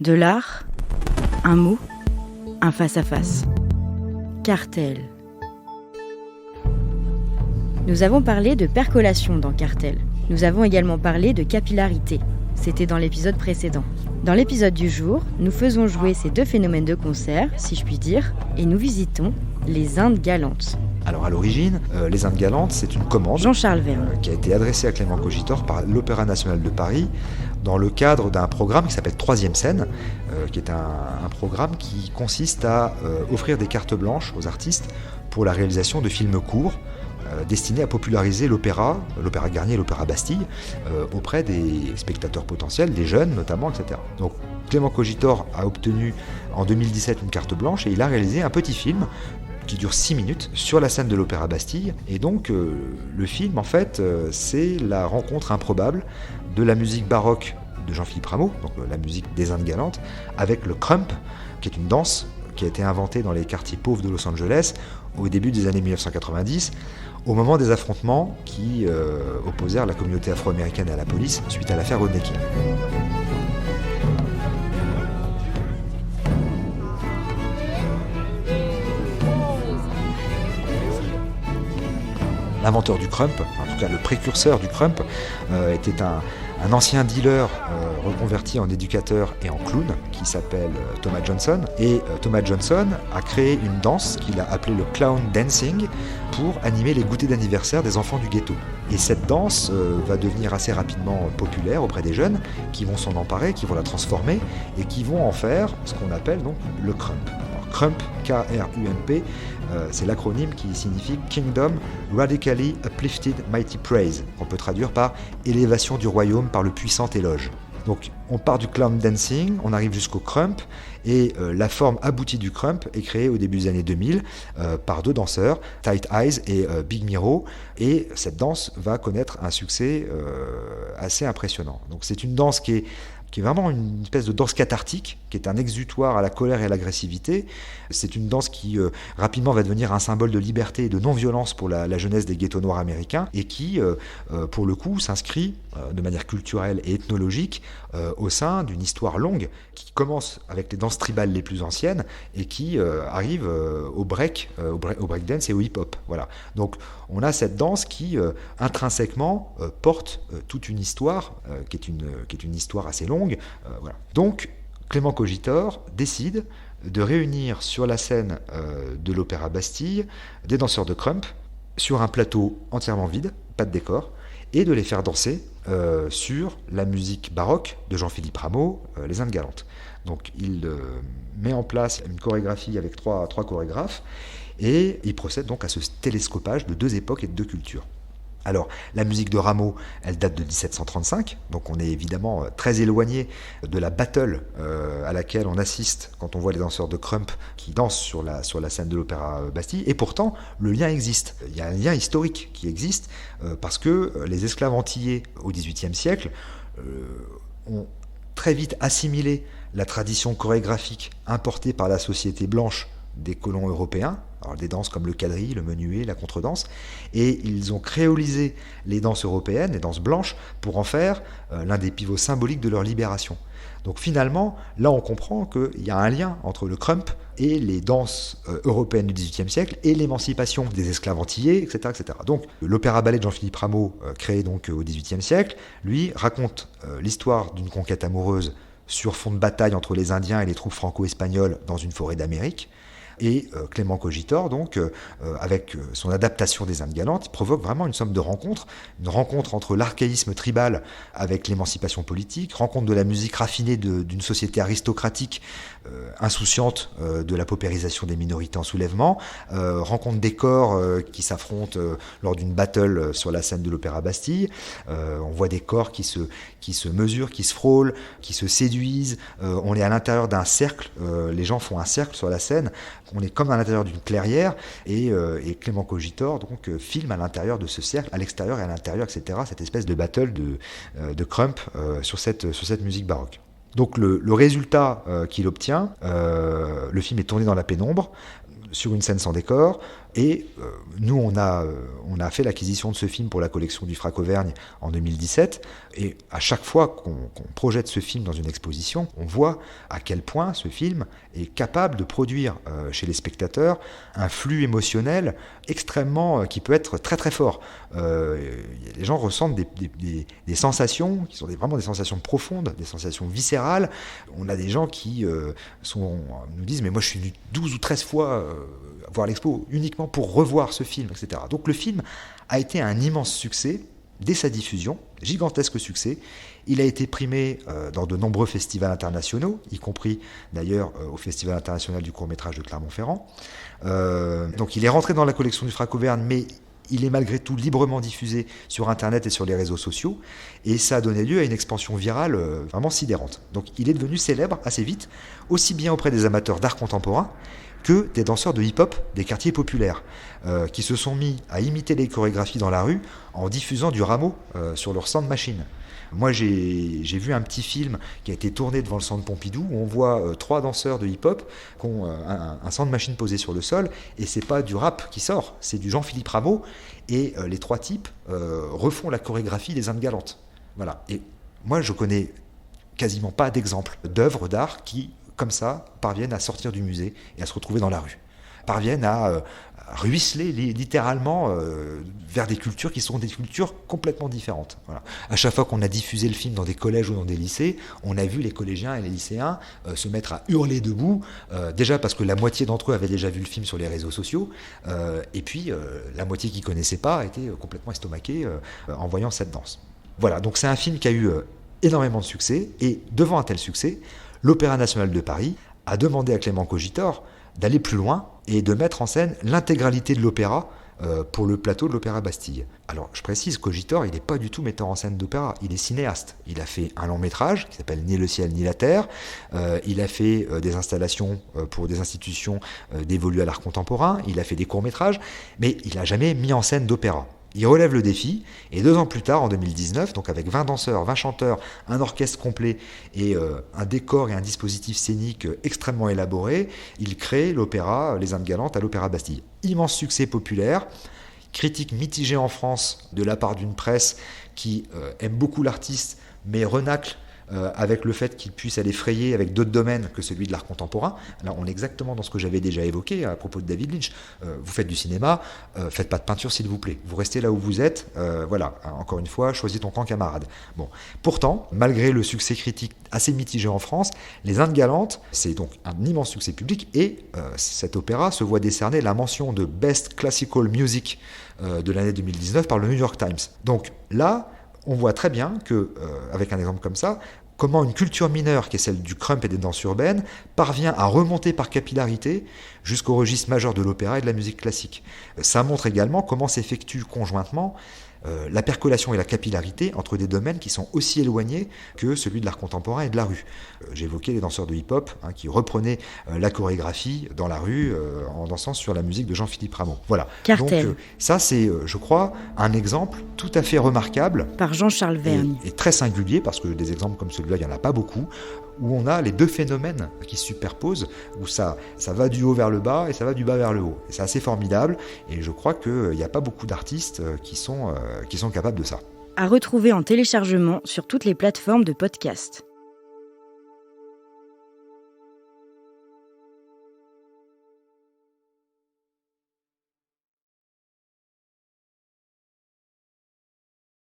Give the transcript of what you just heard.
De l'art, un mot, un face-à-face. Cartel. Nous avons parlé de percolation dans Cartel. Nous avons également parlé de capillarité. C'était dans l'épisode précédent. Dans l'épisode du jour, nous faisons jouer ces deux phénomènes de concert, si je puis dire, et nous visitons les Indes galantes. Alors à l'origine, les Indes galantes, c'est une commande Jean-Charles Verne. Qui a été adressée à Clément Cogitor par l'Opéra national de Paris dans le cadre d'un programme qui s'appelle Troisième scène, qui est un programme qui consiste à offrir des cartes blanches aux artistes pour la réalisation de films courts destinés à populariser l'opéra Garnier et l'opéra Bastille auprès des spectateurs potentiels, des jeunes notamment, etc. Donc Clément Cogitor a obtenu en 2017 une carte blanche et il a réalisé un petit film qui dure 6 minutes sur la scène de l'Opéra Bastille. Et donc le film, en fait, c'est la rencontre improbable de la musique baroque de Jean-Philippe Rameau, donc la musique des Indes galantes, avec le crump, qui est une danse qui a été inventée dans les quartiers pauvres de Los Angeles au début des années 1990, au moment des affrontements qui opposèrent la communauté afro-américaine à la police suite à l'affaire Rodney King. L'inventeur du crump, en tout cas le précurseur du crump, était un ancien dealer reconverti en éducateur et en clown qui s'appelle Thomas Johnson. Et Thomas Johnson a créé une danse qu'il a appelée le clown dancing pour animer les goûters d'anniversaire des enfants du ghetto. Et cette danse va devenir assez rapidement populaire auprès des jeunes qui vont s'en emparer, qui vont la transformer et qui vont en faire ce qu'on appelle donc le crump. Alors, crump, K-R-U-M-P, c'est l'acronyme qui signifie Kingdom Radically Uplifted Mighty Praise, qu'on peut traduire par élévation du royaume par le puissant éloge. Donc on part du clown dancing, on arrive jusqu'au crump, et la forme aboutie du crump est créée au début des années 2000 par deux danseurs, Tight Eyes et Big Miro, et cette danse va connaître un succès assez impressionnant. Donc c'est une danse qui est vraiment une espèce de danse cathartique, qui est un exutoire à la colère et à l'agressivité. C'est une danse qui rapidement va devenir un symbole de liberté et de non-violence pour la jeunesse des ghettos noirs américains, et qui, pour le coup, s'inscrit de manière culturelle et ethnologique au sein d'une histoire longue, qui commence avec les danses tribales les plus anciennes, et qui arrive au breakdance et au hip-hop. Voilà. Donc on a cette danse qui, intrinsèquement, porte toute une histoire, qui est une histoire assez longue. Voilà. Donc, Clément Cogitor décide de réunir sur la scène de l'Opéra Bastille des danseurs de crump sur un plateau entièrement vide, pas de décor, et de les faire danser sur la musique baroque de Jean-Philippe Rameau, les Indes galantes. Donc, il met en place une chorégraphie avec trois chorégraphes, et il procède donc à ce télescopage de deux époques et de deux cultures. Alors, la musique de Rameau, elle date de 1735, donc on est évidemment très éloigné de la battle à laquelle on assiste quand on voit les danseurs de crump qui dansent sur la scène de l'Opéra Bastille, et pourtant, le lien existe. Il y a un lien historique qui existe, parce que les esclaves antillais au XVIIIe siècle ont très vite assimilé la tradition chorégraphique importée par la société blanche des colons européens, alors des danses comme le quadrille, le menuet, la contredanse, et ils ont créolisé les danses européennes, les danses blanches, pour en faire l'un des pivots symboliques de leur libération. Donc finalement, là on comprend qu'il y a un lien entre le crump et les danses européennes du XVIIIe siècle et l'émancipation des esclaves antillais, etc., etc. Donc l'opéra-ballet de Jean-Philippe Rameau, créé donc au XVIIIe siècle, lui raconte l'histoire d'une conquête amoureuse sur fond de bataille entre les Indiens et les troupes franco-espagnoles dans une forêt d'Amérique. Et Clément Cogitor, donc, avec son adaptation des Indes galantes, provoque vraiment une somme de rencontres, une rencontre entre l'archaïsme tribal avec l'émancipation politique, rencontre de la musique raffinée d'une société aristocratique insouciante de la paupérisation des minorités en soulèvement, rencontre des corps qui s'affrontent lors d'une battle sur la scène de l'Opéra Bastille. On voit des corps qui se mesurent, qui se frôlent, qui se séduisent. On est à l'intérieur d'un cercle, les gens font un cercle sur la scène. On est comme à l'intérieur d'une clairière, et Clément Cogitor donc filme à l'intérieur de ce cercle, à l'extérieur et à l'intérieur, etc., cette espèce de battle de crump sur cette musique baroque. Donc le résultat qu'il obtient, le film est tourné dans la pénombre. sur une scène sans décor. Et nous, on a fait l'acquisition de ce film pour la collection du Frac Auvergne en 2017. Et à chaque fois qu'on projette ce film dans une exposition, on voit à quel point ce film est capable de produire chez les spectateurs un flux émotionnel extrêmement, qui peut être très très fort. Les gens ressentent des sensations qui sont vraiment des sensations profondes, des sensations viscérales. On a des gens qui nous disent « mais moi je suis venu 12 ou 13 fois voir l'expo uniquement pour revoir ce film, etc. » Donc le film a été un immense succès dès sa diffusion, gigantesque succès. Il a été primé dans de nombreux festivals internationaux, y compris d'ailleurs au Festival international du court-métrage de Clermont-Ferrand. Donc il est rentré dans la collection du Frac Auvergne, mais il est malgré tout librement diffusé sur Internet et sur les réseaux sociaux, et ça a donné lieu à une expansion virale vraiment sidérante. Donc il est devenu célèbre assez vite, aussi bien auprès des amateurs d'art contemporain que des danseurs de hip-hop des quartiers populaires, qui se sont mis à imiter les chorégraphies dans la rue en diffusant du rameau sur leur sound machine. Moi, j'ai vu un petit film qui a été tourné devant le centre Pompidou où on voit 3 danseurs de hip-hop qui ont un sound machine posé sur le sol, et c'est pas du rap qui sort, c'est du Jean-Philippe Rameau, et les 3 types refont la chorégraphie des Indes galantes. Voilà. Et moi, je connais quasiment pas d'exemples d'œuvres d'art qui, comme ça, parviennent à sortir du musée et à se retrouver dans la rue, parviennent à ruisseler littéralement vers des cultures qui sont des cultures complètement différentes. Voilà. À chaque fois qu'on a diffusé le film dans des collèges ou dans des lycées, on a vu les collégiens et les lycéens se mettre à hurler debout, déjà parce que la moitié d'entre eux avaient déjà vu le film sur les réseaux sociaux, et puis la moitié qui ne connaissait pas était complètement estomaquée en voyant cette danse. Voilà, donc c'est un film qui a eu énormément de succès, et devant un tel succès, l'Opéra national de Paris a demandé à Clément Cogitor d'aller plus loin et de mettre en scène l'intégralité de l'opéra pour le plateau de l'Opéra Bastille. Alors, je précise, Cogitor, il n'est pas du tout metteur en scène d'opéra, il est cinéaste. Il a fait un long métrage qui s'appelle Ni le ciel ni la terre, il a fait des installations pour des institutions dévolues à l'art contemporain, il a fait des courts-métrages, mais il n'a jamais mis en scène d'opéra. Il relève le défi, et 2 ans plus tard, en 2019, donc avec 20 danseurs, 20 chanteurs, un orchestre complet et un décor et un dispositif scénique extrêmement élaboré, il crée l'opéra Les Indes galantes à l'Opéra Bastille. Immense succès populaire, critique mitigée en France de la part d'une presse qui aime beaucoup l'artiste, mais renacle avec le fait qu'il puisse aller frayer avec d'autres domaines que celui de l'art contemporain. Là, on est exactement dans ce que j'avais déjà évoqué à propos de David Lynch. Vous faites du cinéma, faites pas de peinture s'il vous plaît. Vous restez là où vous êtes. Voilà, encore une fois, choisis ton camp, camarade. Bon. Pourtant, malgré le succès critique assez mitigé en France, Les Indes galantes, c'est donc un immense succès public, et cet opéra se voit décerner la mention de Best Classical Music de l'année 2019 par le New York Times. Donc là, on voit très bien que, avec un exemple comme ça, comment une culture mineure, qui est celle du crump et des danses urbaines, parvient à remonter par capillarité jusqu'au registre majeur de l'opéra et de la musique classique. Ça montre également comment s'effectue conjointement la percolation et la capillarité entre des domaines qui sont aussi éloignés que celui de l'art contemporain et de la rue. J'évoquais les danseurs de hip-hop qui reprenaient la chorégraphie dans la rue en dansant sur la musique de Jean-Philippe Rameau. Voilà. Cartel. Donc ça, c'est, je crois, un exemple tout à fait remarquable. Par Jean-Charles Vergne. Et très singulier, parce que des exemples comme celui-là, il n'y en a pas beaucoup, où on a les 2 phénomènes qui se superposent, où ça va du haut vers le bas et ça va du bas vers le haut. Et c'est assez formidable, et je crois qu'il n'y a pas beaucoup d'artistes qui sont capables de ça. À retrouver en téléchargement sur toutes les plateformes de podcast.